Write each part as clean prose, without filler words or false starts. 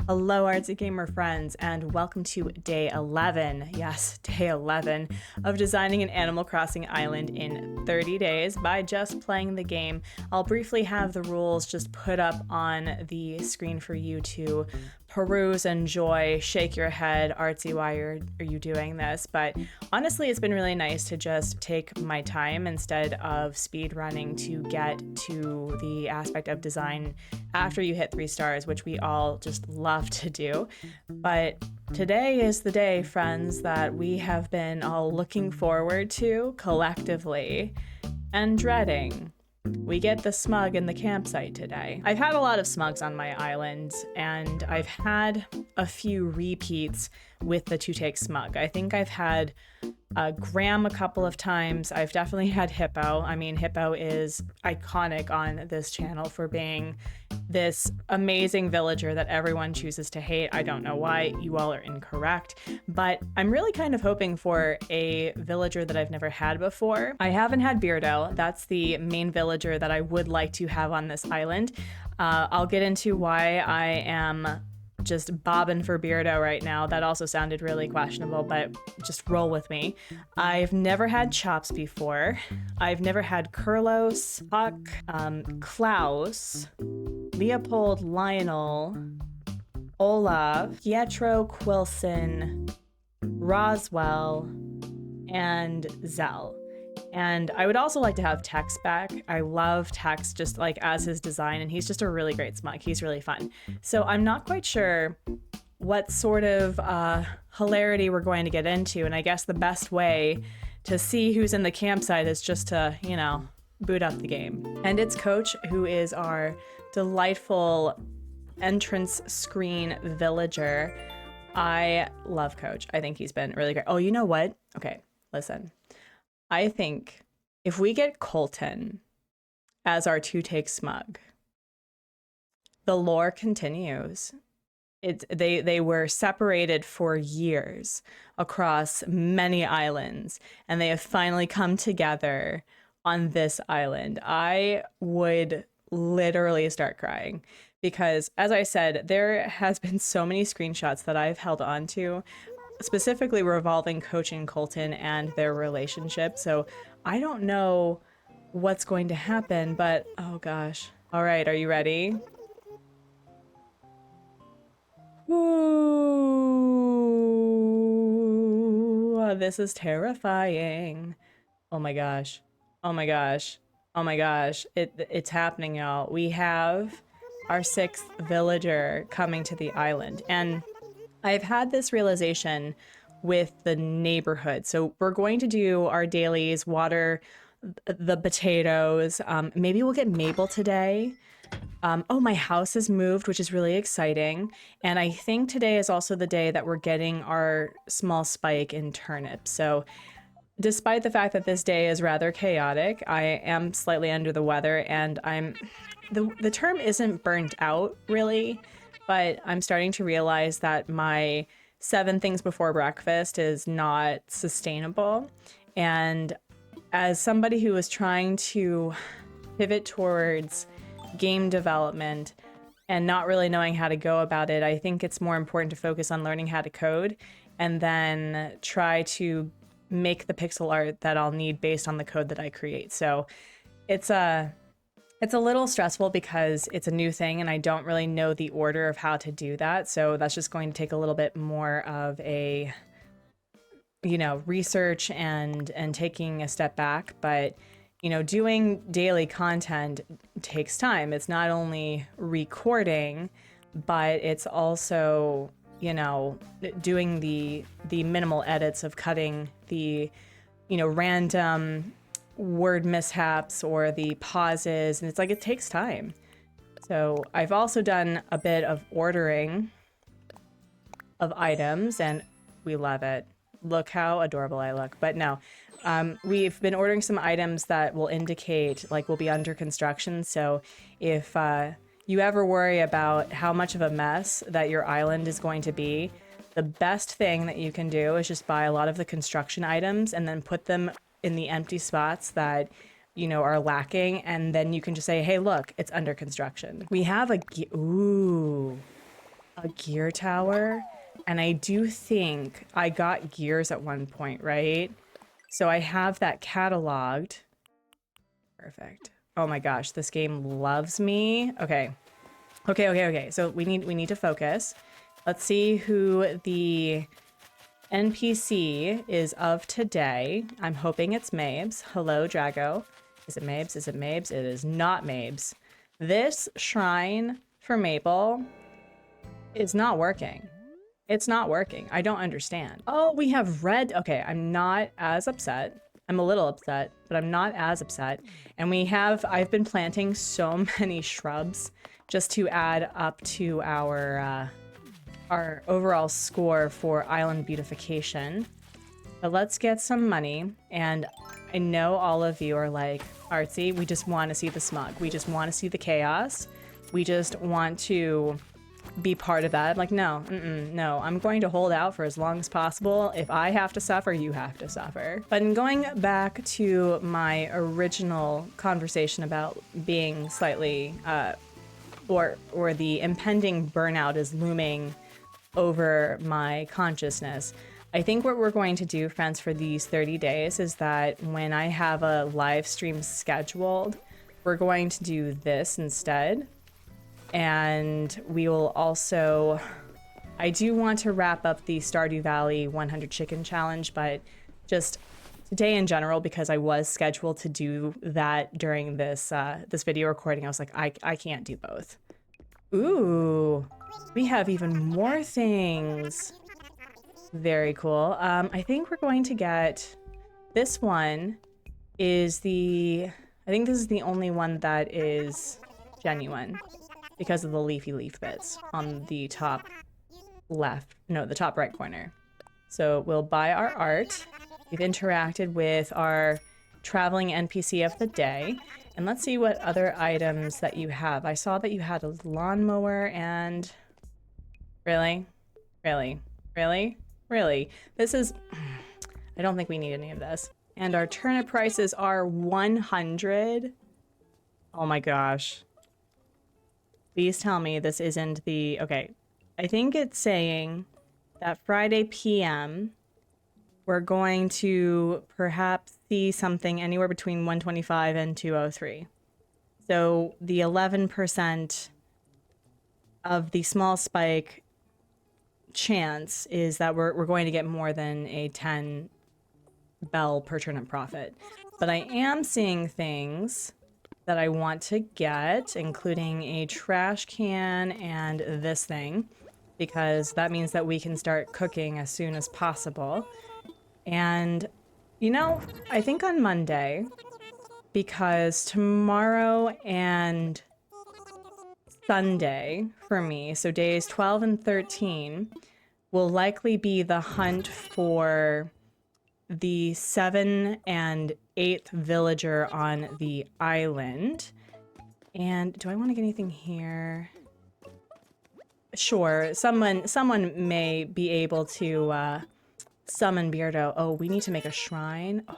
Hello, Artsy Gamer friends, and welcome to day 11. Yes, day 11 of designing an Animal Crossing island in 30 days by just playing the game. I'll briefly have the rules just put up on the screen for you to peruse, enjoy, shake your head, Artsy, why are you doing this? But honestly, it's been really nice to just take my time instead of speed running to get to the aspect of design after you hit 3 stars, which we all just love to do. But today is the day, friends, that we have been all looking forward to collectively and dreading. We get the smug in the campsite today. I've had a lot of smugs on my island, and I've had a few repeats with the 2-take smug. I think I've had Graham a couple of times. I've definitely had Hippo. I mean, Hippo is iconic on this channel for being this amazing villager that everyone chooses to hate. I don't know why. You all are incorrect. But I'm really kind of hoping for a villager that I've never had before. I haven't had Beardo. That's the main villager that I would like to have on this island. I'll get into why I am just bobbing for Beardo right now. That also sounded really questionable, but just roll with me. I've never had Chops before. I've never had Kurlos, Huck, Klaus, Leopold, Lionel, Olaf, Pietro, Quilson, Roswell, and Zell. And I would also like to have Tex back. I love Tex just like as his design, and he's just a really great smug. He's really fun. So I'm not quite sure what sort of hilarity we're going to get into, and I guess the best way to see who's in the campsite is just to, boot up the game. And it's Coach, who is our delightful entrance screen villager. I love Coach. I think he's been really great. Oh, you know what? Okay, listen. I think if we get Colton as our 2-take smug, the lore continues. They were separated for years across many islands, and they have finally come together on this island. I would literally start crying because, as I said, there has been so many screenshots that I've held on to, specifically revolving Coach and Colton and their relationship. So I don't know what's going to happen, but oh gosh. All right, are you ready? Ooh, this is terrifying. Oh my gosh. Oh my gosh. Oh my gosh. It's happening, y'all. We have our 6th villager coming to the island, and I've had this realization with the neighborhood. So we're going to do our dailies, water the potatoes. Maybe we'll get Mabel today. Oh, my house has moved, which is really exciting. And I think today is also the day that we're getting our small spike in turnips. So despite the fact that this day is rather chaotic, I am slightly under the weather, and the term isn't burnt out really, but I'm starting to realize that my 7 things before breakfast is not sustainable. And as somebody who is trying to pivot towards game development and not really knowing how to go about it, I think it's more important to focus on learning how to code and then try to make the pixel art that I'll need based on the code that I create. So it's a little stressful because it's a new thing and I don't really know the order of how to do that. So that's just going to take a little bit more of a, research and taking a step back. But, doing daily content takes time. It's not only recording, but it's also, doing the minimal edits of cutting the, random word mishaps or the pauses, and it's like it takes time. So I've also done a bit of ordering of items, and we love it. Look how adorable I look. But no, we've been ordering some items that will indicate like we'll be under construction. So if you ever worry about how much of a mess that your island is going to be, the best thing that you can do is just buy a lot of the construction items and then put them in the empty spots that are lacking, and then you can just say, hey, look, it's under construction. We have ooh, a gear tower. And I do think I got gears at one point, right? So I have that cataloged. Perfect. Oh my gosh, this game loves me. Okay. Okay. So we need to focus. Let's see who the NPC is of today. I'm hoping it's Mabes. Hello, Drago. Is it Mabes? Is it Mabes? It is not Mabes. This shrine for Maple is not working. It's not working. I don't understand. Oh, we have red. Okay, I'm not as upset. I'm a little upset, but I'm not as upset. And I've been planting so many shrubs just to add up to our overall score for island beautification. But let's get some money. And I know all of you are like, Artsy, we just want to see the smug. We just want to see the chaos. We just want to be part of that. Like, no, no, I'm going to hold out for as long as possible. If I have to suffer, you have to suffer. But in going back to my original conversation about being slightly, or the impending burnout is looming over my consciousness, I think what we're going to do, friends, for these 30 days is that when I have a live stream scheduled, we're going to do this instead. And we will also, I do want to wrap up the Stardew Valley 100 Chicken Challenge, but just today in general, because I was scheduled to do that during this this video recording, I was like, I can't do both. Ooh, we have even more things. Very cool. I think we're going to get, this one is I think this is the only one that is genuine, because of the leafy leaf bits on the top left, no, the top right corner. So we'll buy our art. We've interacted with our traveling NPC of the day. And let's see what other items that you have. I saw that you had a lawnmower and... Really? This is... I don't think we need any of this. And our turnip prices are 100. Oh my gosh. Please tell me this isn't the... Okay, I think it's saying that Friday PM, we're going to perhaps see something anywhere between 125 and 203. So the 11% of the small spike chance is that we're going to get more than a 10 bell per turnip profit. But I am seeing things that I want to get, including a trash can and this thing, because that means that we can start cooking as soon as possible. And, you know, I think on Monday, because tomorrow and Sunday for me, so days 12 and 13, will likely be the hunt for the 7th and 8th villager on the island. And do I want to get anything here? Sure, someone may be able to summon Beardo. Oh, we need to make a shrine. Oh,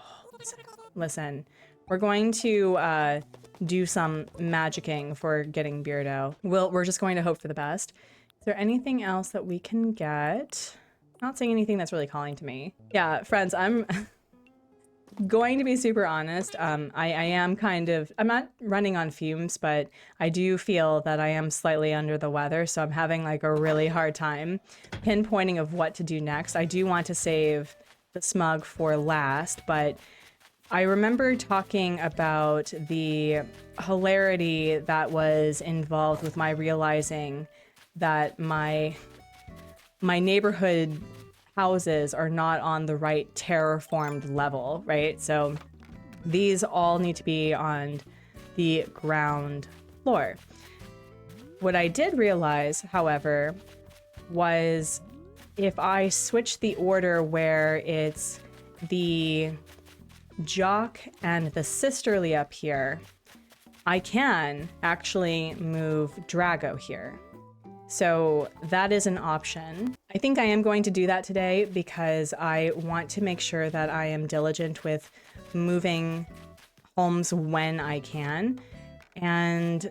listen. We're going to do some magicking for getting Beardo. We're just going to hope for the best. Is there anything else that we can get? Not seeing anything that's really calling to me. Yeah, friends, I'm going to be super honest. I am I'm not running on fumes, but I do feel that I am slightly under the weather, so I'm having like a really hard time pinpointing of what to do next. I do want to save the smug for last, but I remember talking about the hilarity that was involved with my realizing that my neighborhood houses are not on the right terraformed level, right? So these all need to be on the ground floor. What I did realize, however, was if I switch the order where it's the Jock and the Sisterly up here, I can actually move Drago here. So that is an option. I think I am going to do that today because I want to make sure that I am diligent with moving homes when I can. And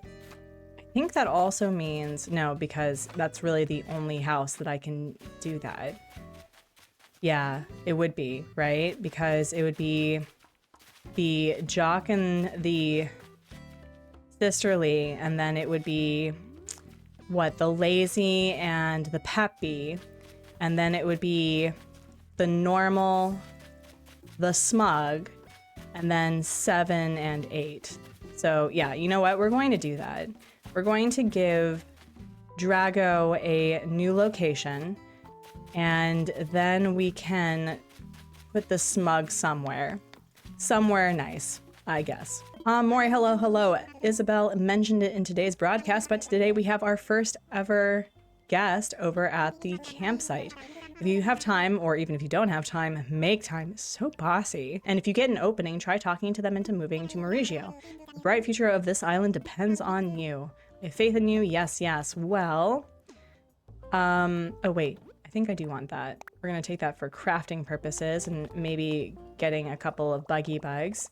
I think that also means, no, because that's really the only house that I can do that. Yeah, it would be, right? Because it would be the jock and the sisterly, and then it would be, what, the lazy and the peppy, and then it would be the normal, the smug, and then 7 and 8. So yeah, you know what? We're going to do that. We're going to give Drago a new location, and then we can put the smug somewhere. Somewhere nice, I guess. Maury, hello. Isabel mentioned it in today's broadcast, but today we have our first ever guest over at the campsite. If you have time, or even if you don't have time, make time. So bossy. And if you get an opening, try talking to them into moving to Mauricio. The bright future of this island depends on you. I have faith in you. Yes. Well, oh wait, I think I do want that. We're gonna take that for crafting purposes and maybe getting a couple of buggy bugs.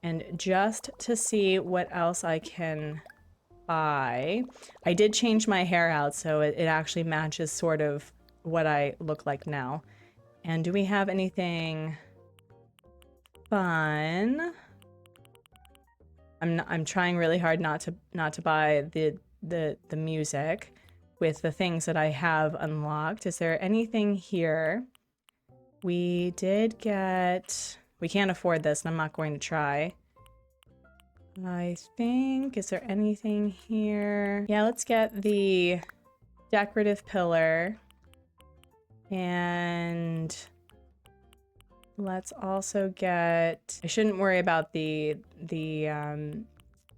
And just to see what else I can buy, I did change my hair out so it actually matches sort of what I look like now. And do we have anything fun? I'm trying really hard not to buy the music with the things that I have unlocked. Is there anything here? We did get, we can't afford this and I'm not going to try. I think, is there anything here? Yeah, let's get the decorative pillar. And let's also get, I shouldn't worry about the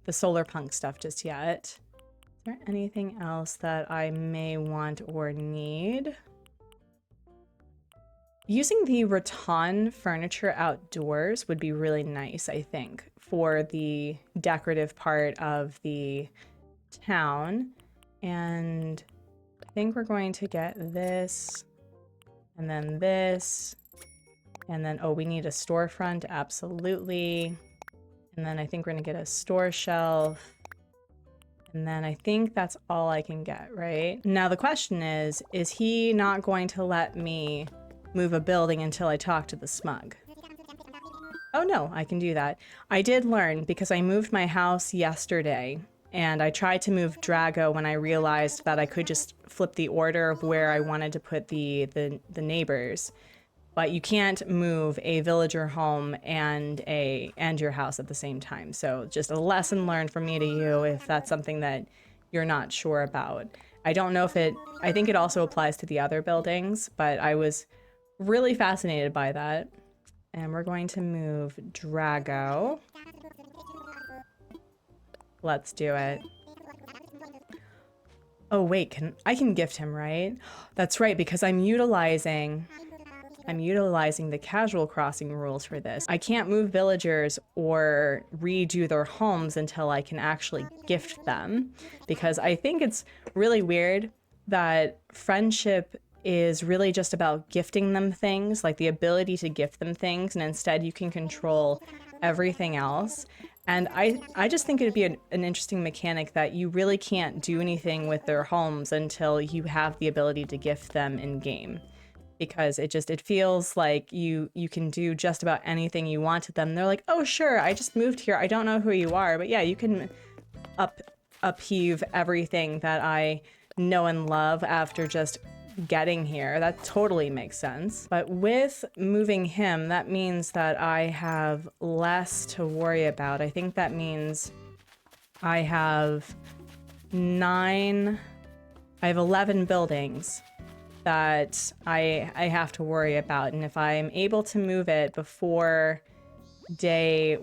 solar punk stuff just yet. Is there anything else that I may want or need? Using the rattan furniture outdoors would be really nice, I think, for the decorative part of the town. And I think we're going to get this, and then this, and then, oh, we need a storefront, absolutely. And then I think we're gonna get a store shelf. And then I think that's all I can get, right? Now the question is he not going to let me move a building until I talk to the smug? Oh no, I can do that. I did learn because I moved my house yesterday and I tried to move Drago when I realized that I could just flip the order of where I wanted to put the neighbors. But you can't move a villager home and your house at the same time. So just a lesson learned from me to you if that's something that you're not sure about. I don't know if I think it also applies to the other buildings, but I was really fascinated by that. And we're going to move Drago. Let's do it. Oh wait, I can gift him, right? That's right, because I'm utilizing the casual crossing rules for this. I can't move villagers or redo their homes until I can actually gift them, because I think it's really weird that friendship is really just about gifting them things, like the ability to gift them things, and instead you can control everything else. And I just think it'd be an interesting mechanic that you really can't do anything with their homes until you have the ability to gift them in game. Because it feels like you can do just about anything you want to them. They're like, oh sure, I just moved here, I don't know who you are, but yeah, you can upheave everything that I know and love after just getting here. That totally makes sense. But with moving him, that means that I have less to worry about. I think that means I have 11 buildings that I have to worry about. And if I'm able to move it before day,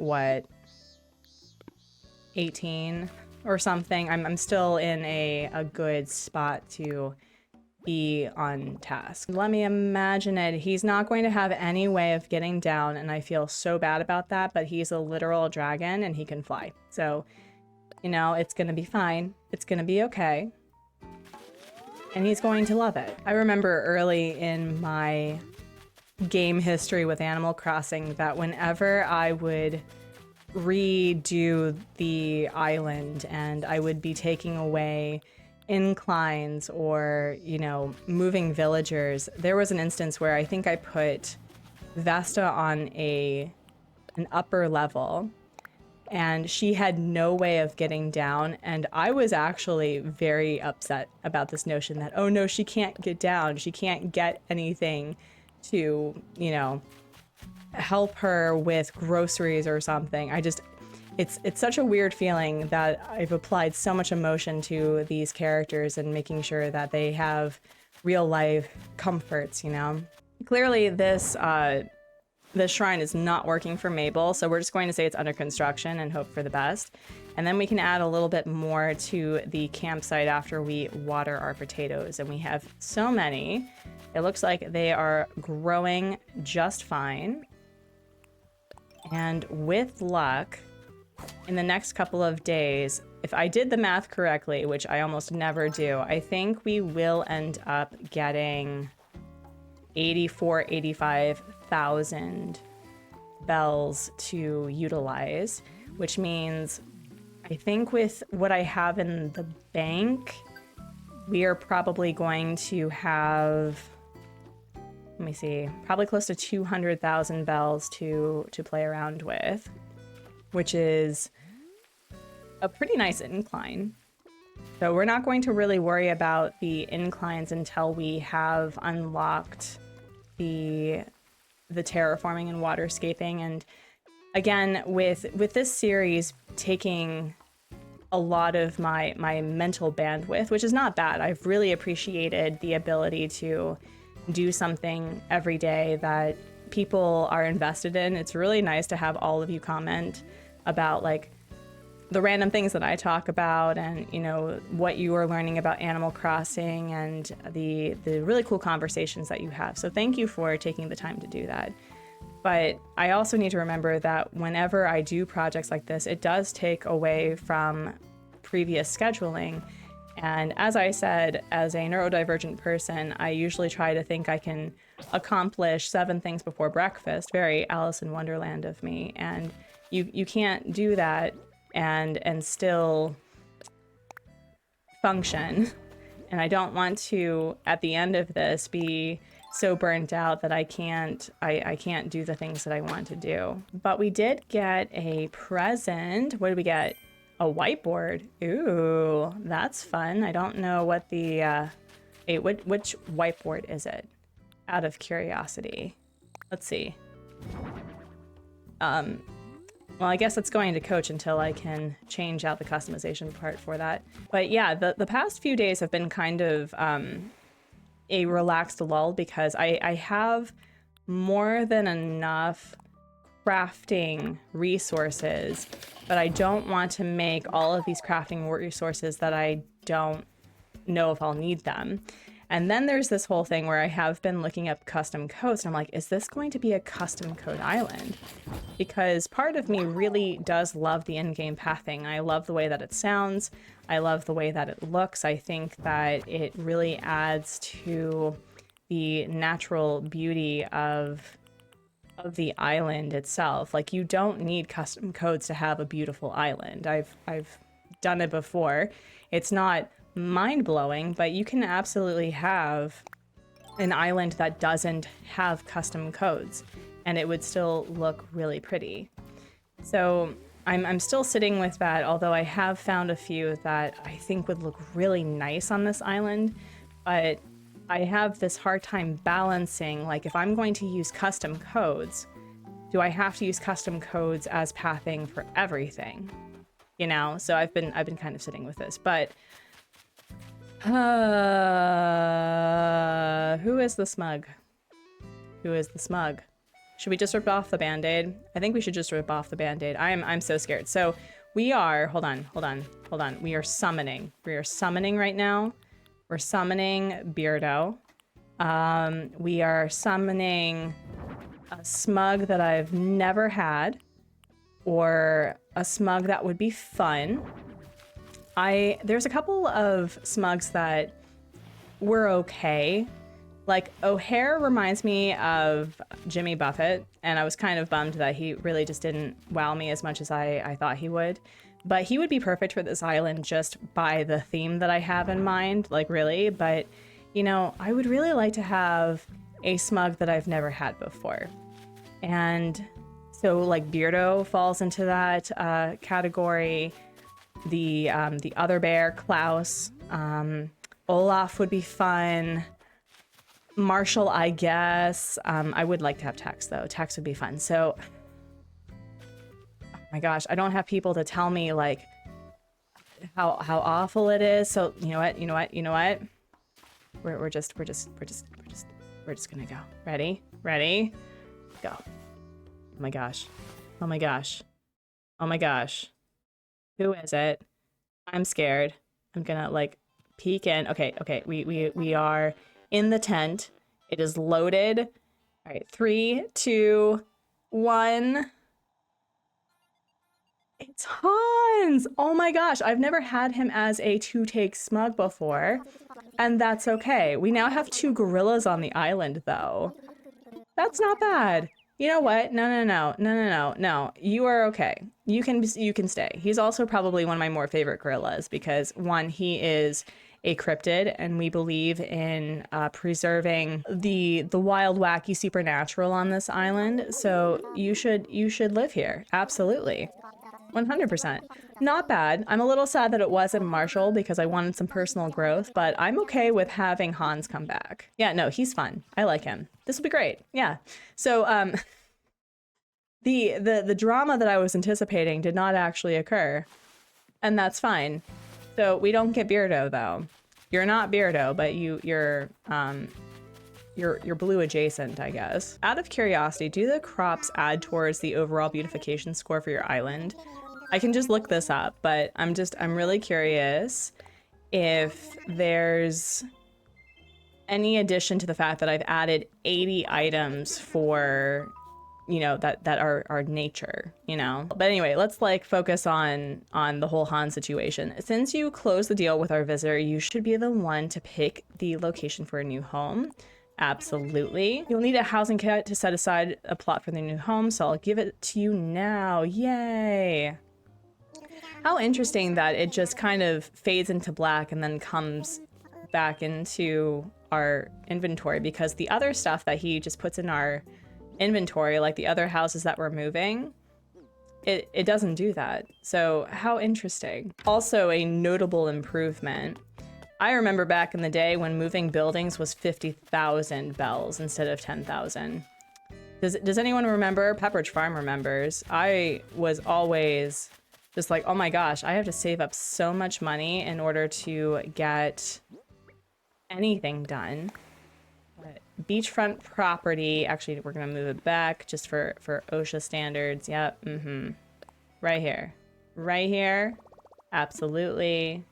18 or something, I'm still in a good spot to be on task. Let me imagine it. He's not going to have any way of getting down, and I feel so bad about that, but he's a literal dragon and he can fly. So, you know, it's gonna be fine. It's gonna be okay. And he's going to love it. I remember early in my game history with Animal Crossing that whenever I would redo the island, and I would be taking away inclines or, you know, moving villagers. There was an instance where I think I put Vesta on an upper level, and she had no way of getting down, and I was actually very upset about this notion that, oh no, she can't get down, she can't get anything to, you know, help her with groceries or something. It's such a weird feeling that I've applied so much emotion to these characters and making sure that they have real life comforts, you know. Clearly this shrine is not working for Mabel, so we're just going to say it's under construction and hope for the best. And then we can add a little bit more to the campsite after we water our potatoes. And we have so many. It looks like they are growing just fine. And with luck, in the next couple of days, if I did the math correctly, which I almost never do, I think we will end up getting 85,000 bells to utilize, which means I think with what I have in the bank, we are probably going to have, let me see, probably close to 200,000 bells to play around with, which is a pretty nice incline. So we're not going to really worry about the inclines until we have unlocked the terraforming and waterscaping. And again, with this series taking a lot of my mental bandwidth, which is not bad. I've really appreciated the ability to do something every day that people are invested in. It's really nice to have all of you comment about like the random things that I talk about, and you know what you are learning about Animal Crossing, and the really cool conversations that you have. So thank you for taking the time to do that. But I also need to remember that whenever I do projects like this, it does take away from previous scheduling. And as I said, as a neurodivergent person, I usually try to think I can accomplish 7 things before breakfast. Very Alice in Wonderland of me. And you can't do that and still function. And I don't want to, at the end of this, be so burnt out that I can't do the things that I want to do. But we did get a present. What did we get? A whiteboard. Ooh, that's fun. I don't know what the which whiteboard is it? Out of curiosity. Let's see. Well, I guess it's going to Coach until I can change out the customization part for that. But yeah, the past few days have been kind of a relaxed lull because I have more than enough crafting resources, but I don't want to make all of these crafting resources that I don't know if I'll need them. And then there's this whole thing where I have been looking up custom codes, and I'm like, is this going to be a custom code island? Because part of me really does love the in-game pathing. I love the way that it sounds. I love the way that it looks. I think that it really adds to the natural beauty of the island itself. Like, you don't need custom codes to have a beautiful island. I've done it before. It's not mind-blowing, but you can absolutely have an island that doesn't have custom codes and it would still look really pretty. So I'm still sitting with that, although I have found a few that I think would look really nice on this island, but I have this hard time balancing, like, if I'm going to use custom codes, do I have to use custom codes as pathing for everything? You know, so I've been kind of sitting with this, but who is the smug? Who is the smug? Should we just rip off the band-aid? I think we should just rip off the band-aid. I'm so scared. So we are, hold on. We are summoning. We are summoning right now. We're summoning Beardo. We are summoning a smug that I've never had, or a smug that would be fun. There's a couple of smugs that were okay, Like, O'Hare reminds me of Jimmy Buffett, and I was kind of bummed that he really just didn't wow me as much as I thought he would. But he would be perfect for this island just by the theme that I have in mind, like really. But, you know, I would really like to have a smug that I've never had before. And so like Beardo falls into that category. The other bear, Klaus, Olaf would be fun. Marshall, I guess. I would like to have Tex though. Tex would be fun. So, oh my gosh, I don't have people to tell me like how awful it is. So you know what? We're just gonna go. Ready? Go. Oh my gosh. Oh my gosh. Oh my gosh. Who is it? I'm scared. I'm gonna like peek in. Okay. We are in the tent. It is loaded. All right, 3, 2, 1. It's Hans. Oh my gosh, I've never had him as a 2-take smug before, and that's okay. We now have 2 gorillas on the island though. That's not bad. You know what? No. You are okay. You can stay. He's also probably one of my more favorite gorillas because one, he is a cryptid, and we believe in preserving the wild, wacky supernatural on this island. So you should live here. Absolutely. 100%. Not bad. I'm a little sad that it wasn't Marshall because I wanted some personal growth, but I'm okay with having Hans come back. Yeah, no, he's fun. I like him. This will be great. Yeah. So the drama that I was anticipating did not actually occur, and that's fine. So we don't get Beardo though. You're not Beardo, but you're blue adjacent, I guess. Out of curiosity, do the crops add towards the overall beautification score for your island? I can just look this up, but I'm really curious if there's any addition to the fact that I've added 80 items for, you know, that are nature, you know. But anyway, let's like focus on the whole Han situation. Since you closed the deal with our visitor, you should be the one to pick the location for a new home. Absolutely. You'll need a housing kit to set aside a plot for the new home, so I'll give it to you now. Yay. How interesting that it just kind of fades into black and then comes back into our inventory, because the other stuff that he just puts in our inventory, like the other houses that we're moving, it doesn't do that. So how interesting. Also a notable improvement. I remember back in the day when moving buildings was 50,000 bells instead of 10,000. Does anyone remember? Pepperidge Farm remembers. I was always just like, oh my gosh, I have to save up so much money in order to get anything done. But beachfront property, actually we're gonna move it back just for OSHA standards. Yep, right here, absolutely.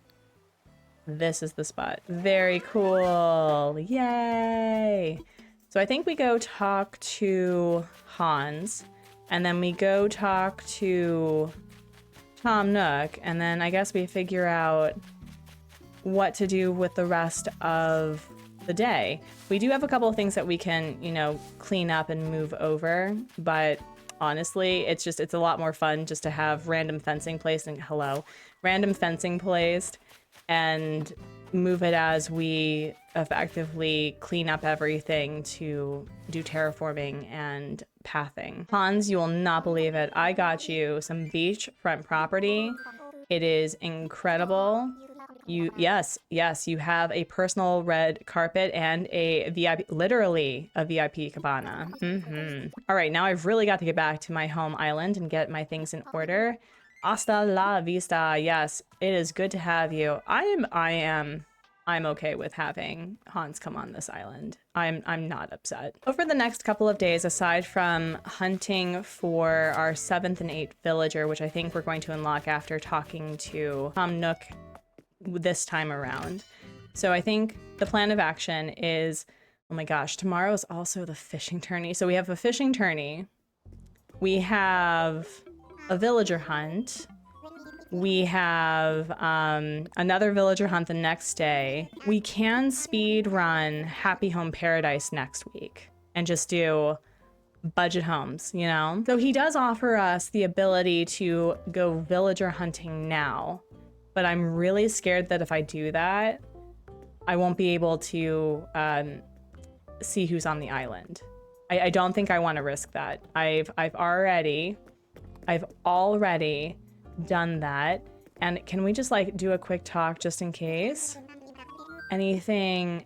This is the spot. Very cool. Yay. So I think we go talk to Hans, and then we go talk to Tom Nook, and then I guess we figure out what to do with the rest of the day. We do have a couple of things that we can, you know, clean up and move over, but honestly, it's a lot more fun just to have random fencing placed and move it as we effectively clean up everything to do terraforming and pathing. Hans, you will not believe it. I got you some beachfront property. It is incredible. Yes, you have a personal red carpet and a VIP, literally a VIP cabana. All right, now I've really got to get back to my home island and get my things in order. Hasta la vista. Yes, it is good to have you. I'm okay with having Hans come on this island. I'm not upset. Over the next couple of days, aside from hunting for our 7th and 8th villager, which I think we're going to unlock after talking to Tom Nook this time around. So I think the plan of action is, oh my gosh, tomorrow is also the fishing tourney. So we have a fishing tourney. We have a villager hunt. We have another villager hunt the next day. We can speed run Happy Home Paradise next week and just do budget homes, you know? So he does offer us the ability to go villager hunting now, but I'm really scared that if I do that, I won't be able to see who's on the island. I don't think I want to risk that. I've already done that. And can we just like do a quick talk just in case? Anything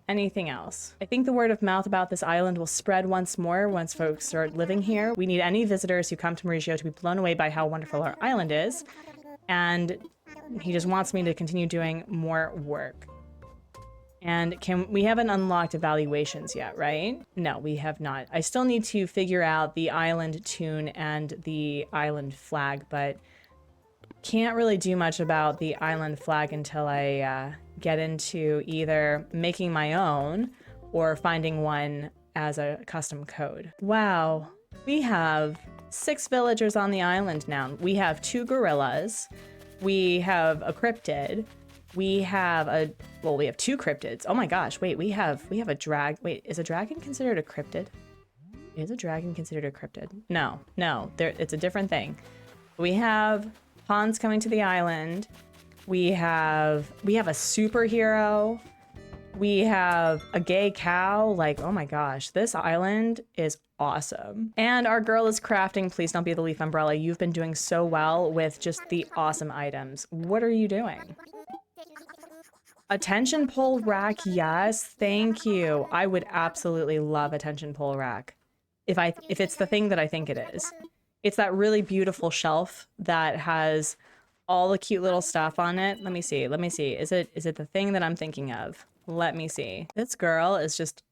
else? I think the word of mouth about this island will spread once more once folks start living here. We need any visitors who come to Mauricio to be blown away by how wonderful our island is. And he just wants me to continue doing more work. And we haven't unlocked evaluations yet, right? No, we have not. I still need to figure out the island tune and the island flag, but can't really do much about the island flag until I get into either making my own or finding one as a custom code. Wow, we have 6 villagers on the island now. We have 2 gorillas. We have a cryptid. We have 2 cryptids. Oh my gosh, wait, we have a wait, is a dragon considered a cryptid? Is a dragon considered a cryptid? No, it's a different thing. We have Hans coming to the island. We have a superhero. We have a gay cow. Like, oh my gosh, this island is awesome. And our girl is crafting. Please don't be the leaf umbrella. You've been doing so well with just the awesome items. What are you doing? Attention pole rack, yes, thank you. I would absolutely love attention pole rack. If it's the thing that I think it is. It's that really beautiful shelf that has all the cute little stuff on it. Let me see. Is it the thing that I'm thinking of? Let me see. This girl is just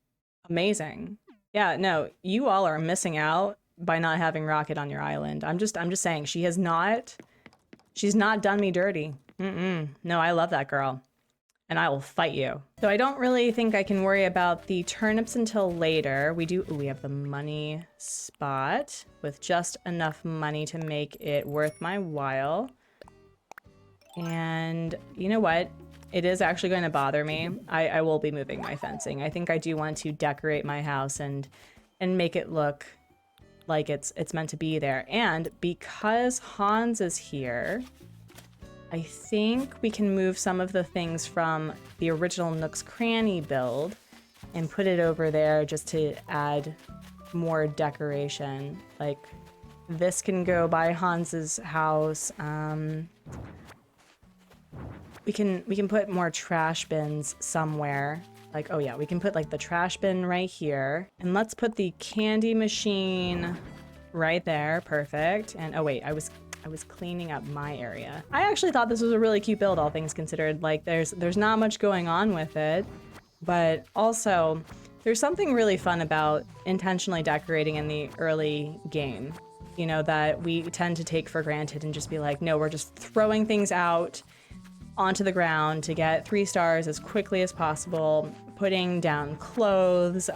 amazing. Yeah, no, you all are missing out by not having Rocket on your island. I'm just saying, she's not done me dirty. No, I love that girl. And I will fight you. So I don't really think I can worry about the turnips until later. We have the money spot with just enough money to make it worth my while. And you know what? It is actually going to bother me. I will be moving my fencing. I think I do want to decorate my house and make it look like it's meant to be there. And because Hans is here, I think we can move some of the things from the original Nook's Cranny build and put it over there just to add more decoration. Like, this can go by Hans's house. We can put more trash bins somewhere. Like, oh yeah, we can put like the trash bin right here. And let's put the candy machine right there. Perfect. And oh wait, I was cleaning up my area. I actually thought this was a really cute build, all things considered. Like, there's not much going on with it, but also there's something really fun about intentionally decorating in the early game, you know, that we tend to take for granted and just be like, no, we're just throwing things out onto the ground to get 3 stars as quickly as possible, putting down clothes,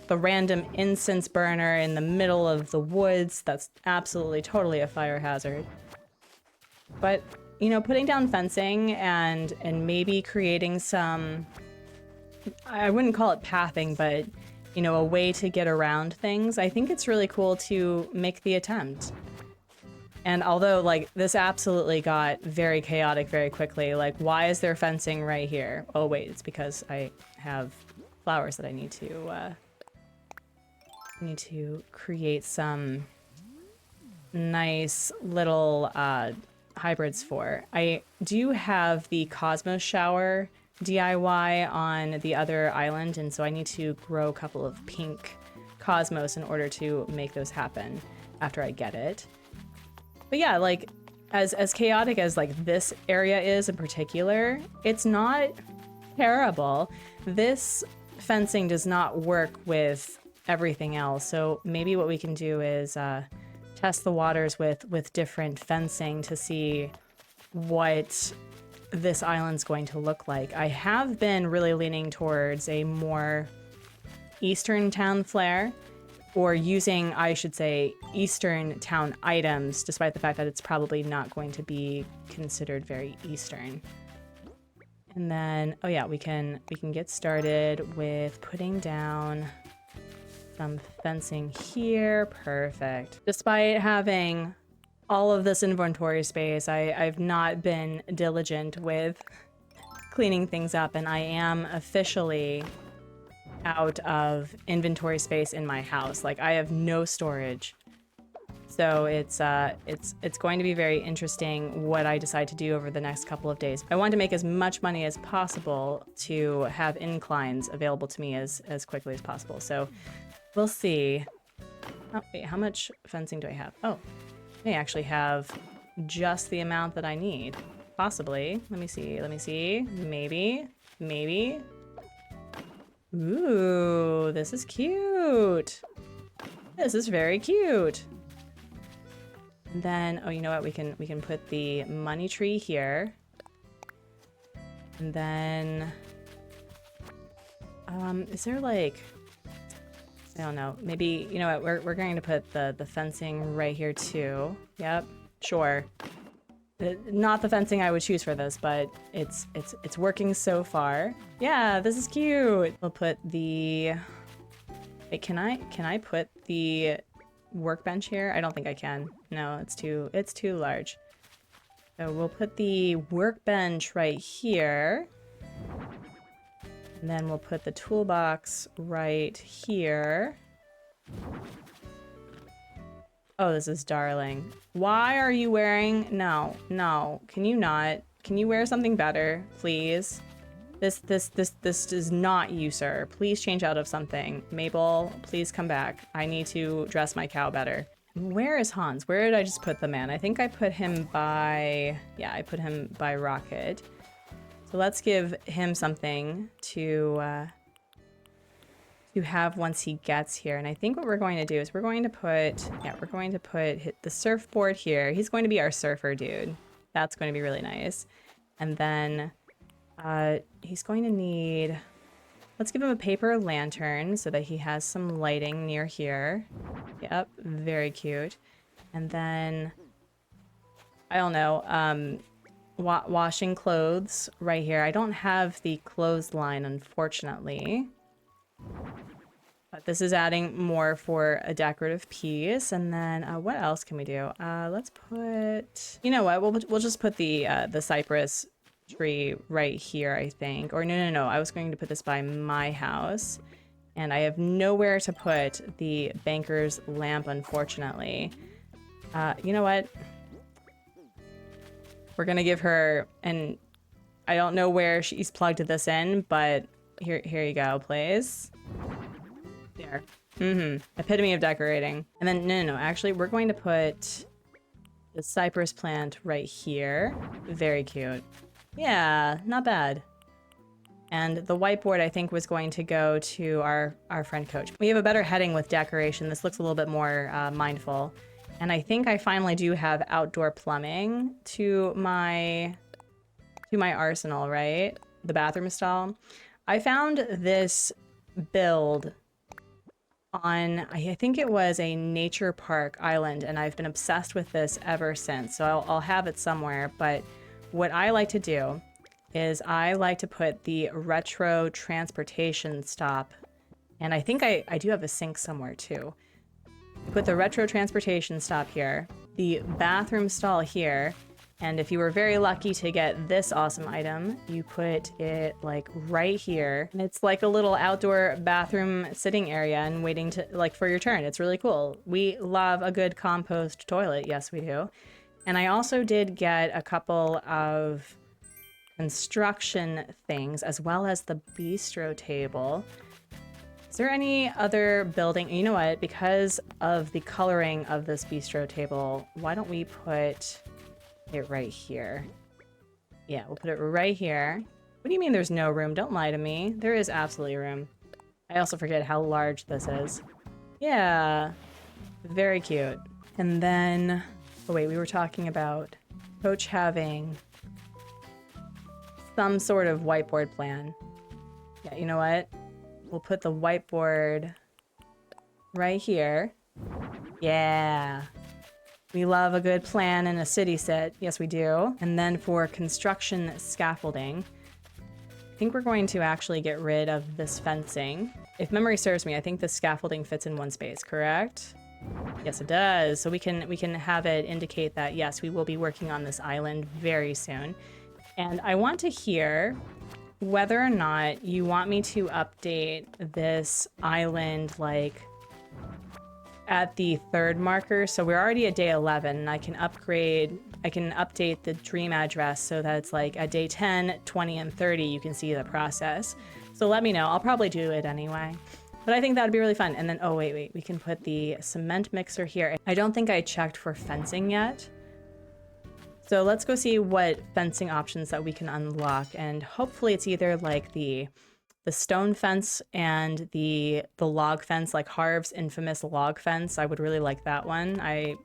the random incense burner in the middle of the woods. That's absolutely totally a fire hazard. But, you know, putting down fencing and maybe creating some, I wouldn't call it pathing, but, you know, a way to get around things. I think it's really cool to make the attempt. And although, like, this absolutely got very chaotic very quickly, like, why is there fencing right here? Oh wait, it's because I have flowers that I need to create some nice little hybrids for. I do have the Cosmos Shower DIY on the other island, and so I need to grow a couple of pink Cosmos in order to make those happen after I get it. But yeah, like, as chaotic as like this area is in particular, it's not terrible. This fencing does not work with everything else, so maybe what we can do is test the waters with different fencing to see what this island's going to look like. I have been really leaning towards a more Eastern town flair, or using, I should say, Eastern town items, despite the fact that it's probably not going to be considered very Eastern. And then, oh yeah, we can get started with putting down some fencing here. Perfect. Despite having all of this inventory space, I've not been diligent with cleaning things up, and I am officially out of inventory space in my house. Like, I have no storage. So it's going to be very interesting what I decide to do over the next couple of days. I want to make as much money as possible to have inclines available to me as quickly as possible. So we'll see. Oh, wait, how much fencing do I have? Oh, I may actually have just the amount that I need. Possibly. Let me see. Maybe. Ooh, this is cute. This is very cute. And then, oh, you know what? We can put the money tree here. And then, is there like, I don't know, maybe, you know what? We're going to put the fencing right here too. Yep, sure. Not the fencing I would choose for this, but it's working so far. Yeah, this is cute. We'll put the, wait, can I put the workbench here? I don't think I can. No, it's too large. So we'll put the workbench right here. And then we'll put the toolbox right here. Oh, this is darling. Why are you wearing... No. Can you not? Can you wear something better, please? This is not you, sir. Please change out of something. Mabel, please come back. I need to dress my cow better. Where is Hans? Where did I just put the man? I think I put him by... Yeah, I put him by Rocket. So let's give him something to have once he gets here. And I think what we're going to do is we're going to put the surfboard here. He's going to be our surfer dude. That's going to be really nice. And then he's going to need, let's give him a paper lantern so that he has some lighting near here. Yep, very cute. And then, I don't know, washing clothes right here. I don't have the clothesline, unfortunately. But this is adding more for a decorative piece. And then what else can we do? Let's put, you know what? We'll just put the cypress tree right here, I think. Or no. I was going to put this by my house. And I have nowhere to put the banker's lamp, unfortunately. You know what? We're gonna give her, and I don't know where she's plugged this in, but here you go, please. There. Epitome of decorating. And then, no. Actually, we're going to put the cypress plant right here. Very cute. Yeah, not bad. And the whiteboard, I think, was going to go to our friend Coach. We have a better heading with decoration. This looks a little bit more mindful. And I think I finally do have outdoor plumbing to my arsenal, right? The bathroom stall. I found this build on, I think it was a nature park island, and I've been obsessed with this ever since. So I'll have it somewhere. But what I like to do is I like to put the retro transportation stop, and I think I do have a sink somewhere too. Put the retro transportation stop here, the bathroom stall here, and if you were very lucky to get this awesome item, you put it like right here. And it's like a little outdoor bathroom sitting area and waiting to like for your turn. It's really cool. We love a good compost toilet. Yes, we do. And I also did get a couple of construction things as well as the bistro table. Is there any other building? You know what? Because of the coloring of this bistro table, why don't we put it right here? Yeah, we'll put it right here. What do you mean there's no room? Don't lie to me. There is absolutely room. I also forget how large this is. Yeah, very cute. And then, oh wait, we were talking about Coach having some sort of whiteboard plan. Yeah, you know what? We'll put the whiteboard right here. Yeah. We love a good plan and a city set. Yes, we do. And then for construction scaffolding, I think we're going to actually get rid of this fencing. If memory serves me, I think the scaffolding fits in one space, correct? Yes, it does. So we can have it indicate that, yes, we will be working on this island very soon. And I want to hear whether or not you want me to update this island, like, at the 3rd marker. So we're already at day 11, and I can update the dream address so that it's like at day 10, 20, and 30, you can see the process. So let me know. I'll probably do it anyway. But I think that would be really fun. And then, oh, wait, we can put the cement mixer here. I don't think I checked for fencing yet. So let's go see what fencing options that we can unlock. And hopefully it's either like the stone fence and the log fence, like Harv's infamous log fence. I would really like that one. I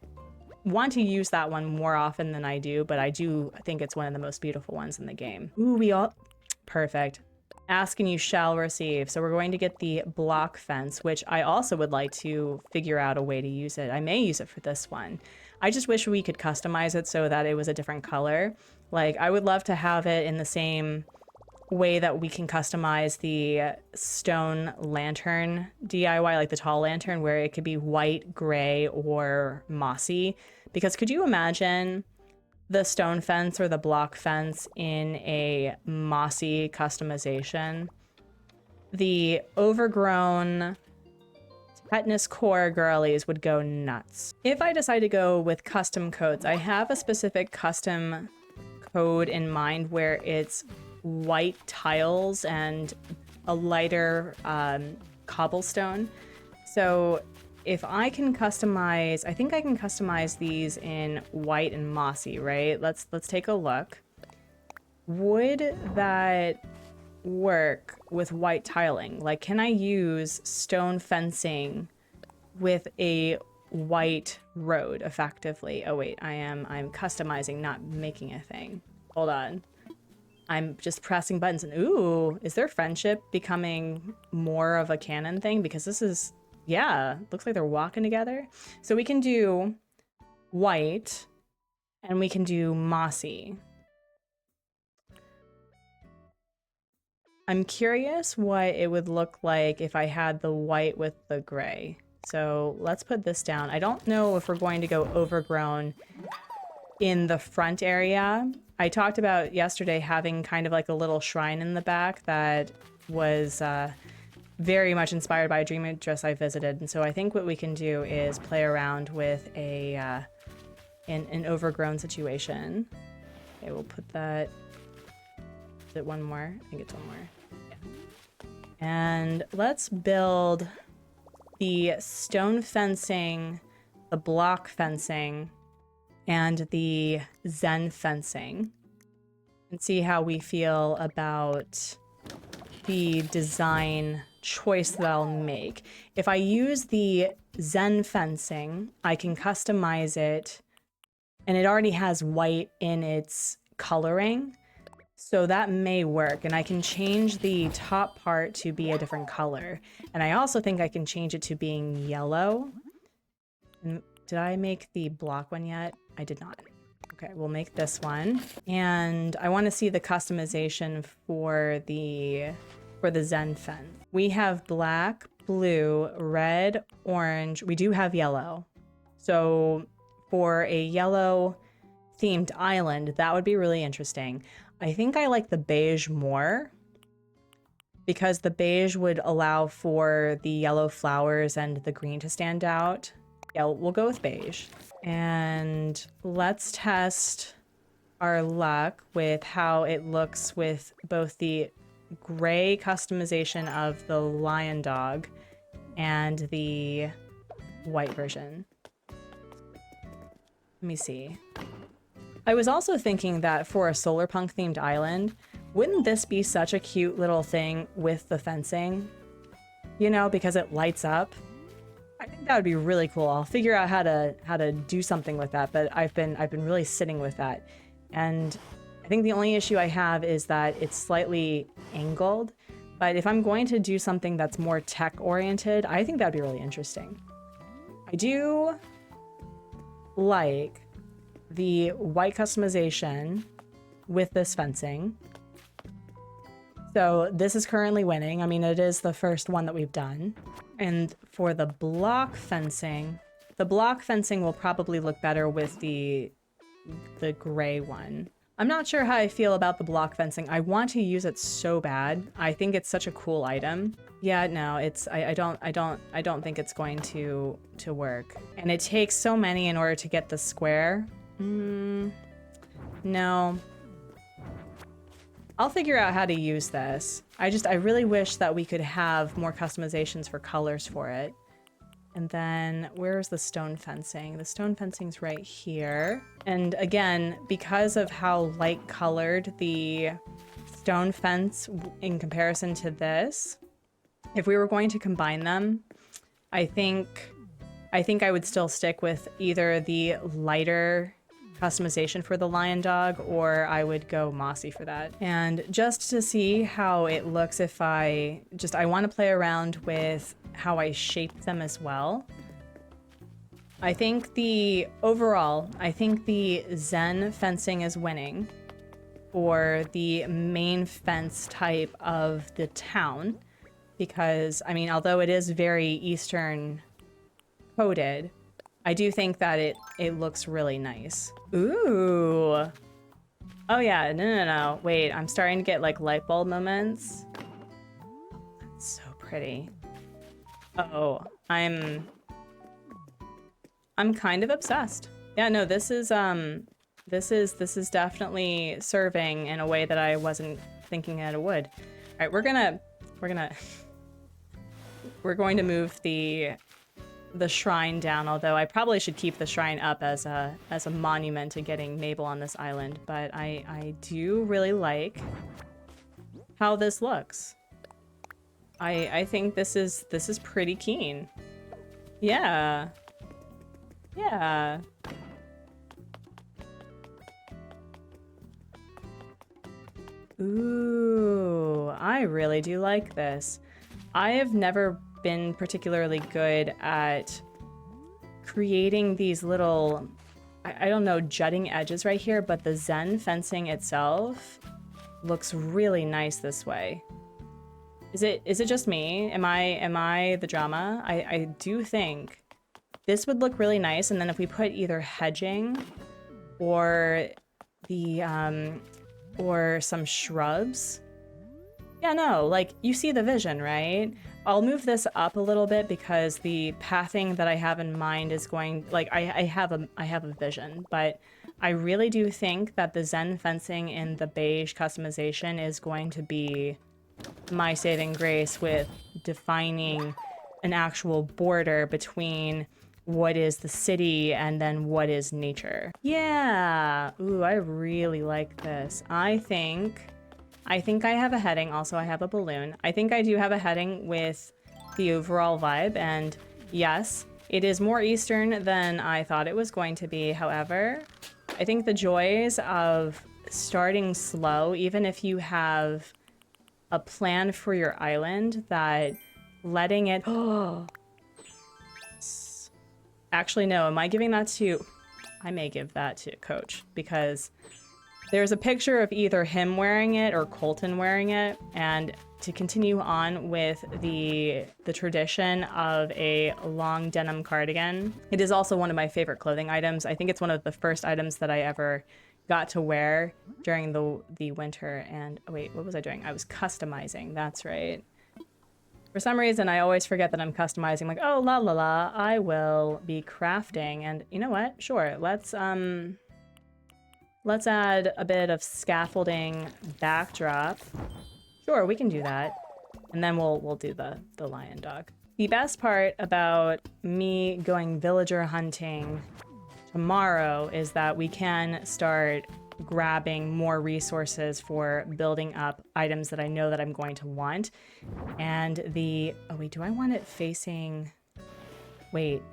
want to use that one more often than I do, but I do think it's one of the most beautiful ones in the game. Ooh, perfect. Ask and you shall receive. So we're going to get the block fence, which I also would like to figure out a way to use it. I may use it for this one. I just wish we could customize it so that it was a different color. Like, I would love to have it in the same way that we can customize the stone lantern DIY, like the tall lantern, where it could be white, gray, or mossy. Because could you imagine the stone fence or the block fence in a mossy customization? The overgrown tetanus core girlies would go nuts. If I decide to go with custom codes, I have a specific custom code in mind where it's white tiles and a lighter cobblestone. So if I can customize, I think I can customize these in white and mossy, right? Let's take a look. Would that work with white tiling? Like, can I use stone fencing with a white road effectively? Oh wait, I'm customizing, not making a thing. Hold on. I'm just pressing buttons and ooh, is their friendship becoming more of a canon thing? Because this is, yeah, looks like they're walking together. So we can do white and we can do mossy. I'm curious what it would look like if I had the white with the gray. So let's put this down. I don't know if we're going to go overgrown in the front area. I talked about yesterday having kind of like a little shrine in the back that was very much inspired by a dream address I visited. And so I think what we can do is play around with an overgrown situation. Okay, we'll put that, is it one more? I think it's one more. Yeah. And let's build the stone fencing, the block fencing, and the Zen fencing, and see how we feel about the design choice that I'll make. If I use the Zen fencing, I can customize it, and it already has white in its coloring, so that may work. And I can change the top part to be a different color. And I also think I can change it to being yellow. And did I make the block one yet? I did not. Okay, we'll make this one. And I want to see the customization for the Zen fence. We have black, blue, red, orange. We do have yellow. So for a yellow themed island, that would be really interesting. I think I like the beige more because the beige would allow for the yellow flowers and the green to stand out. Yeah, we'll go with beige. And let's test our luck with how it looks with both the gray customization of the lion dog and the white version. Let me see. I was also thinking that for a solar punk themed island, wouldn't this be such a cute little thing with the fencing? You know, because it lights up. I think that would be really cool. I'll figure out how to do something with that, but I've been really sitting with that. And I think the only issue I have is that it's slightly angled, But if I'm going to do something that's more tech-oriented, I think that'd be really interesting. I do like the white customization with this fencing. So this is currently winning. I mean, it is the first one that we've done. And for the block fencing will probably look better with the gray one. I'm not sure how I feel about the block fencing. I want to use it so bad. I think it's such a cool item. Yeah, no, I don't think it's going to work. And it takes so many in order to get the square. No. I'll figure out how to use this. I really wish that we could have more customizations for colors for it. And then where's the stone fencing? The stone fencing's right here. And again, because of how light colored the stone fence in comparison to this, if we were going to combine them, I think I would still stick with either the lighter customization for the lion dog, or I would go mossy for that. And just to see how it looks, if I want to play around with how I shape them as well. I think the Zen fencing is winning for the main fence type of the town, because I mean, although it is very Eastern coded, I do think that it looks really nice. Ooh. Oh yeah, no. Wait, I'm starting to get like light bulb moments. That's so pretty. Oh, I'm kind of obsessed. Yeah, no, this is definitely serving in a way that I wasn't thinking that it would. All right, we're going to move the shrine down, although I probably should keep the shrine up as a monument to getting Mabel on this island, but I do really like how this looks. I think this is pretty keen. Yeah. Yeah. Ooh, I really do like this. I have never been particularly good at creating these little, I don't know, jutting edges right here, but the Zen fencing itself looks really nice this way. Is it just me? Am I the drama? I do think this would look really nice, and then if we put either hedging or the or some shrubs. Yeah, no, like you see the vision, right? I'll move this up a little bit because the pathing that I have in mind is going, like I have a vision, but I really do think that the Zen fencing in the beige customization is going to be my saving grace with defining an actual border between what is the city and then what is nature. Yeah. Ooh, I really like this. I think I have a heading. Also, I have a balloon. I think I do have a heading with the overall vibe. And yes, it is more Eastern than I thought it was going to be. However, I think the joys of starting slow, even if you have a plan for your island, that letting it... Oh. Actually, no. Am I giving that to... I may give that to Coach, because there's a picture of either him wearing it or Colton wearing it, and to continue on with the tradition of a long denim cardigan. It is also one of my favorite clothing items. I think it's one of the first items that I ever got to wear during the winter. And oh wait, what was I doing? I was customizing. That's right. For some reason, I always forget that I'm customizing. Like, oh, la la la, I will be crafting. And you know what? Sure, let's add a bit of scaffolding backdrop. Sure, we can do that. And then we'll do the lion dog. The best part about me going villager hunting tomorrow is that we can start grabbing more resources for building up items that I know that I'm going to want. And oh wait, do I want it facing, wait,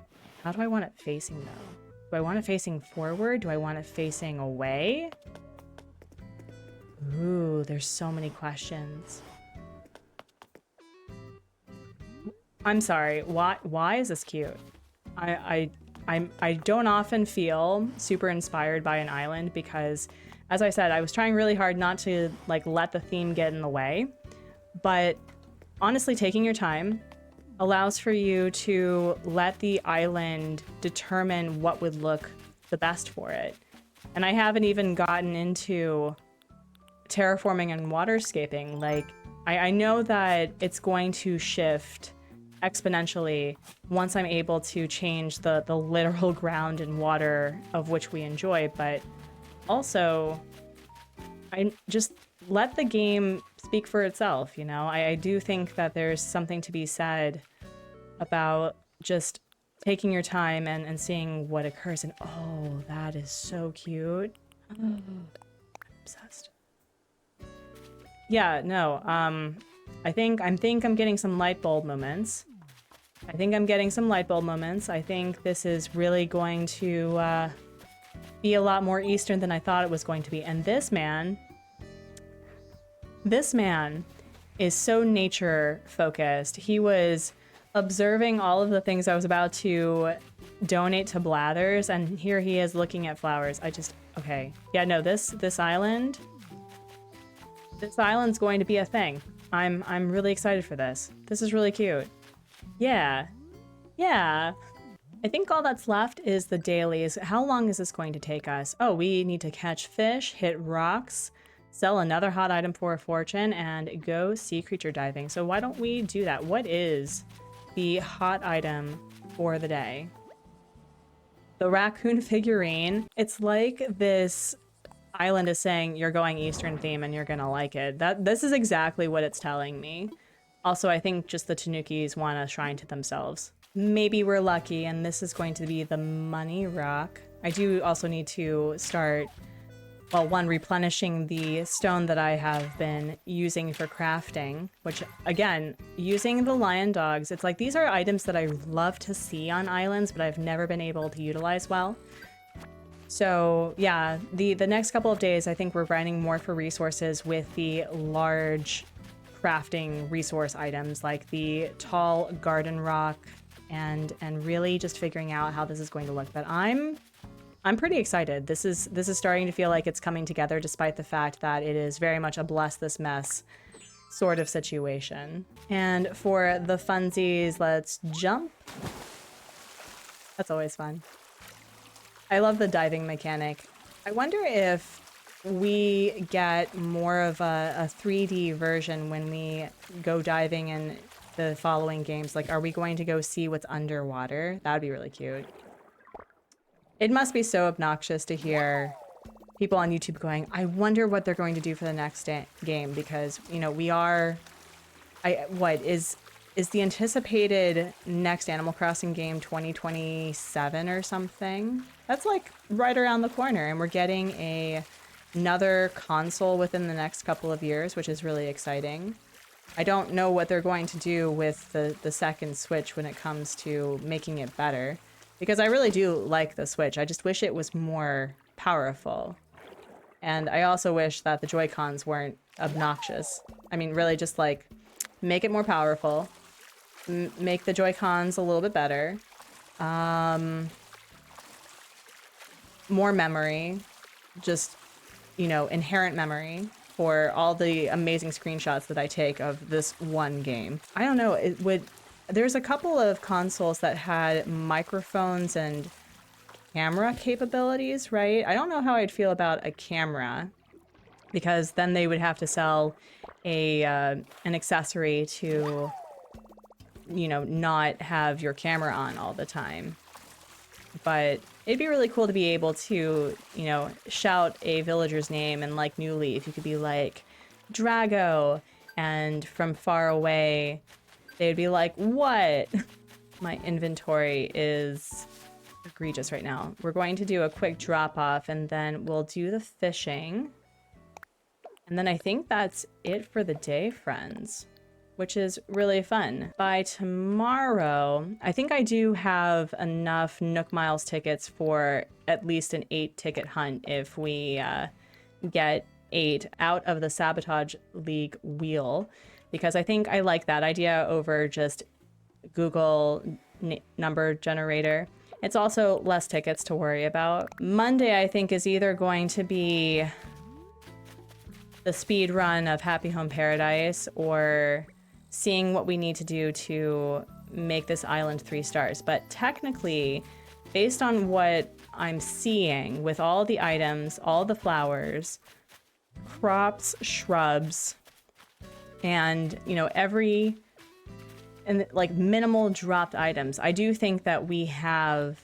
how do I want it facing though? Do I want it facing forward? Do I want it facing away? Ooh, there's so many questions. I'm sorry. Why is this cute? I don't often feel super inspired by an island because, as I said, I was trying really hard not to like let the theme get in the way. But honestly, taking your time allows for you to let the island determine what would look the best for it. And I haven't even gotten into terraforming and waterscaping. Like, I know that it's going to shift exponentially once I'm able to change the literal ground and water of which we enjoy, but also I just let the game speak for itself, you know? I do think that there's something to be said about just taking your time and seeing what occurs. And oh, that is so cute. Oh, obsessed. Yeah, no, I think I'm getting some light bulb moments. I think this is really going to be a lot more Eastern than I thought it was going to be. And this man is so nature focused. He was observing all of the things I was about to donate to Blathers, and here he is looking at flowers. Okay. Yeah, no, this island's going to be a thing. I'm really excited for this. This is really cute. Yeah. I think all that's left is the dailies. How long is this going to take us? Oh, we need to catch fish, hit rocks, sell another hot item for a fortune, and go sea creature diving. So why don't we do that? What is the hot item for the day? The raccoon figurine. It's like this island is saying you're going Eastern theme and you're gonna like it. This is exactly what it's telling me. Also, I think just the Tanukis want a shrine to themselves. Maybe we're lucky and this is going to be the money rock. I do also need to start, well, one, replenishing the stone that I have been using for crafting, which again, using the lion dogs, it's like these are items that I love to see on islands, but I've never been able to utilize well. So yeah, the next couple of days, I think we're grinding more for resources with the large crafting resource items like the tall garden rock and really just figuring out how this is going to look. But I'm pretty excited. This is starting to feel like it's coming together despite the fact that it is very much a bless this mess sort of situation. And for the funsies, let's jump. That's always fun. I love the diving mechanic. I wonder if we get more of a 3D version when we go diving in the following games. Like, are we going to go see what's underwater? That would be really cute. It must be so obnoxious to hear people on YouTube going, I wonder what they're going to do for the next game, because, you know, we are... what is the anticipated next Animal Crossing game 2027 or something? That's like right around the corner, and we're getting another console within the next couple of years, which is really exciting. I don't know what they're going to do with the second Switch when it comes to making it better, because I really do like the Switch. I just wish it was more powerful. And I also wish that the Joy-Cons weren't obnoxious. I mean, really just like make it more powerful, make the Joy-Cons a little bit better, more memory, just, you know, inherent memory for all the amazing screenshots that I take of this one game. I don't know, there's a couple of consoles that had microphones and camera capabilities, right? I don't know how I'd feel about a camera, because then they would have to sell an accessory to, you know, not have your camera on all the time. But it'd be really cool to be able to, you know, shout a villager's name, and like New Leaf, you could be like, Drago, and from far away, they'd be like, what? My inventory is egregious right now. We're going to do a quick drop off, and then we'll do the fishing. And then I think that's it for the day, friends, which is really fun. By tomorrow, I think I do have enough Nook Miles tickets for at least an 8-ticket hunt if we get 8 out of the Sabotage League wheel, because I think I like that idea over just Google number generator. It's also less tickets to worry about. Monday, I think, is either going to be the speed run of Happy Home Paradise or seeing what we need to do to make this island 3 stars. But technically, based on what I'm seeing with all the items, all the flowers, crops, shrubs, and, you know, like minimal dropped items, I do think that we have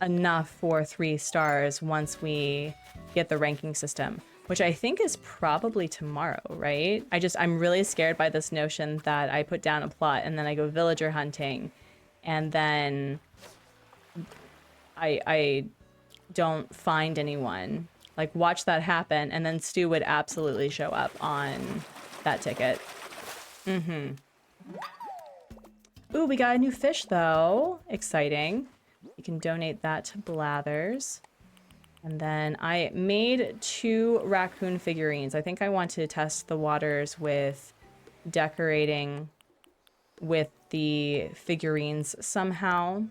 enough for 3 stars once we get the ranking system, which I think is probably tomorrow, right? I'm really scared by this notion that I put down a plot and then I go villager hunting and then I don't find anyone. Like, watch that happen, and then Stu would absolutely show up on that ticket. Ooh, we got a new fish, though. Exciting. You can donate that to Blathers. And then I made 2 raccoon figurines. I think I want to test the waters with decorating with the figurines somehow.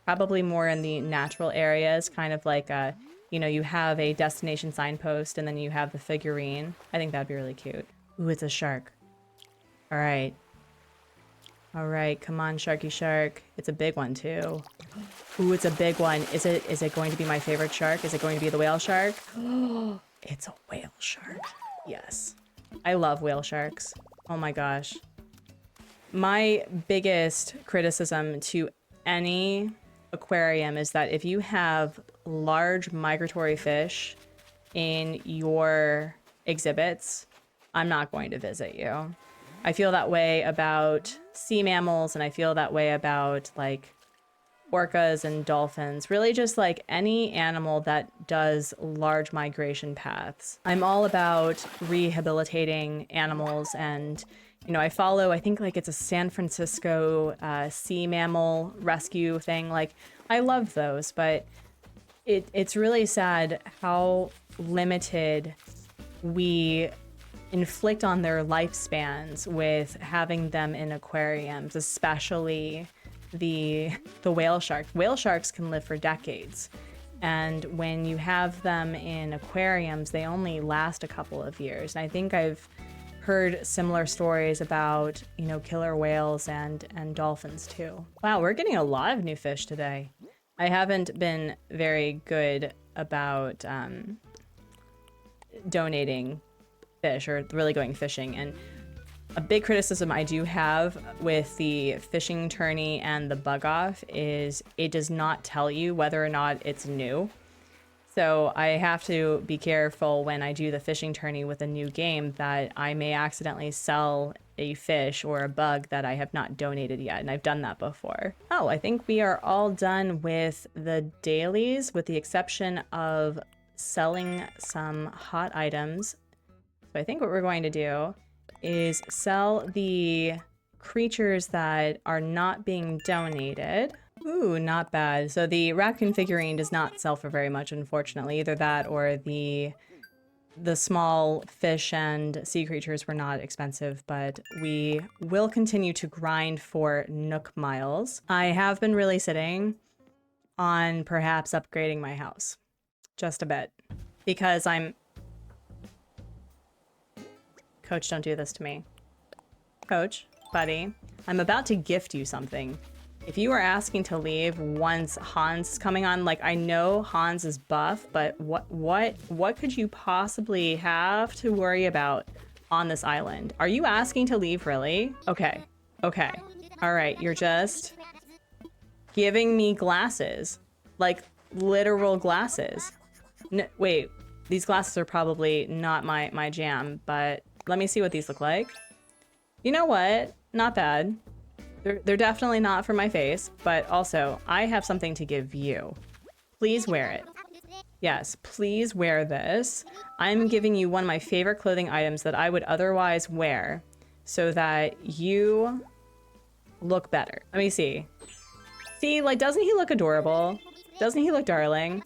Probably more in the natural areas, kind of like a, you know, you have a destination signpost and then you have the figurine. I think that'd be really cute. Ooh, it's a shark. All right. All right, come on, Sharky Shark. It's a big one, too. Ooh, it's a big one. Is it going to be my favorite shark? Is it going to be the whale shark? It's a whale shark. Yes. I love whale sharks. Oh my gosh. My biggest criticism to any aquarium is that if you have large migratory fish in your exhibits, I'm not going to visit you. I feel that way about sea mammals, and I feel that way about like orcas and dolphins, really just like any animal that does large migration paths. I'm all about rehabilitating animals, and you know, I follow, I think like it's a San Francisco sea mammal rescue thing. Like, I love those, but it's really sad how limited we inflict on their lifespans with having them in aquariums, especially the whale shark. Whale sharks can live for decades. And when you have them in aquariums, they only last a couple of years. And I think I've heard similar stories about, you know, killer whales and dolphins too. Wow, we're getting a lot of new fish today. I haven't been very good about donating fish or really going fishing, and a big criticism I do have with the fishing tourney and the bug off is it does not tell you whether or not it's new. So I have to be careful when I do the fishing tourney with a new game that I may accidentally sell a fish or a bug that I have not donated yet, and I've done that before. Oh, I think we are all done with the dailies, with the exception of selling some hot items. So I think what we're going to do is sell the creatures that are not being donated. Ooh, not bad. So the raccoon figurine does not sell for very much, unfortunately. Either that or the small fish and sea creatures were not expensive, but we will continue to grind for Nook miles. I have been really sitting on perhaps upgrading my house. Just a bit. Because Coach, don't do this to me. Coach, buddy, I'm about to gift you something. If you are asking to leave once Hans is coming on, like, I know Hans is buff, but what could you possibly have to worry about on this island? Are you asking to leave, really? Okay. Okay. All right, you're just giving me glasses. Like, literal glasses. Wait, these glasses are probably not my jam, but let me see what these look like. You know what? Not bad. They're definitely not for my face, but also, I have something to give you. Please wear it. Yes, please wear this. I'm giving you one of my favorite clothing items that I would otherwise wear so that you look better. Let me see. See, like, doesn't he look adorable? Doesn't he look darling?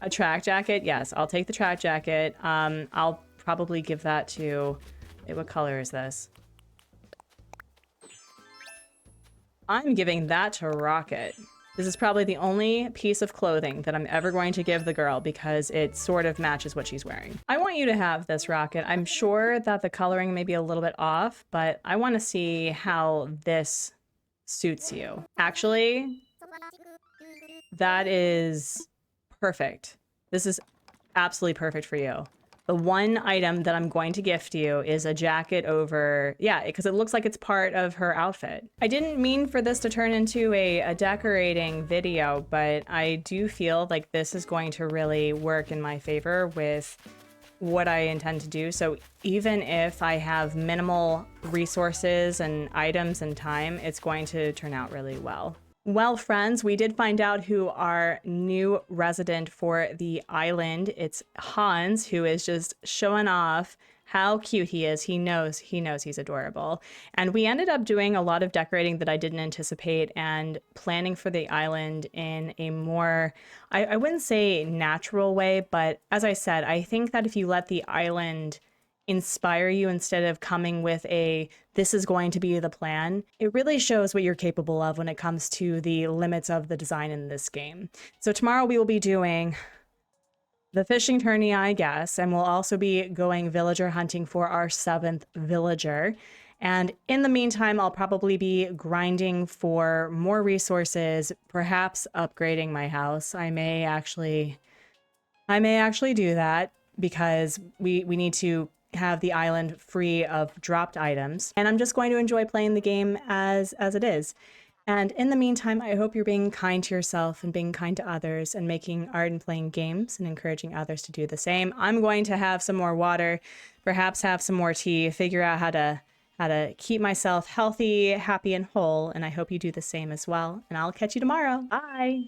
A track jacket? Yes, I'll take the track jacket. I'll probably give that to... Wait, what color is this? I'm giving that to Rocket. This is probably the only piece of clothing that I'm ever going to give the girl because it sort of matches what she's wearing. I want you to have this, Rocket. I'm sure that the coloring may be a little bit off, but I want to see how this suits you. Actually, that is perfect. This is absolutely perfect for you. The one item that I'm going to gift you is a jacket over, yeah, because it looks like it's part of her outfit. I didn't mean for this to turn into a decorating video, but I do feel like this is going to really work in my favor with what I intend to do. So even if I have minimal resources and items and time, it's going to turn out really well. Well, friends, we did find out who our new resident for the island. It's Hans, who is just showing off how cute he is. He knows he's adorable. And we ended up doing a lot of decorating that I didn't anticipate and planning for the island in a more, I wouldn't say natural way, but as I said, I think that if you let the island inspire you instead of coming with a this is going to be the plan, it really shows what you're capable of when it comes to the limits of the design in this game. So tomorrow we will be doing the fishing tourney, I guess, and we'll also be going villager hunting for our 7th villager. And in the meantime, I'll probably be grinding for more resources, perhaps upgrading my house. I may actually do that because we need to have the island free of dropped items, and I'm just going to enjoy playing the game as it is. And in the meantime, I hope you're being kind to yourself and being kind to others and making art and playing games and encouraging others to do the same. I'm going to have some more water, perhaps have some more tea, figure out how to keep myself healthy, happy, and whole, and I hope you do the same as well. And I'll catch you tomorrow. Bye!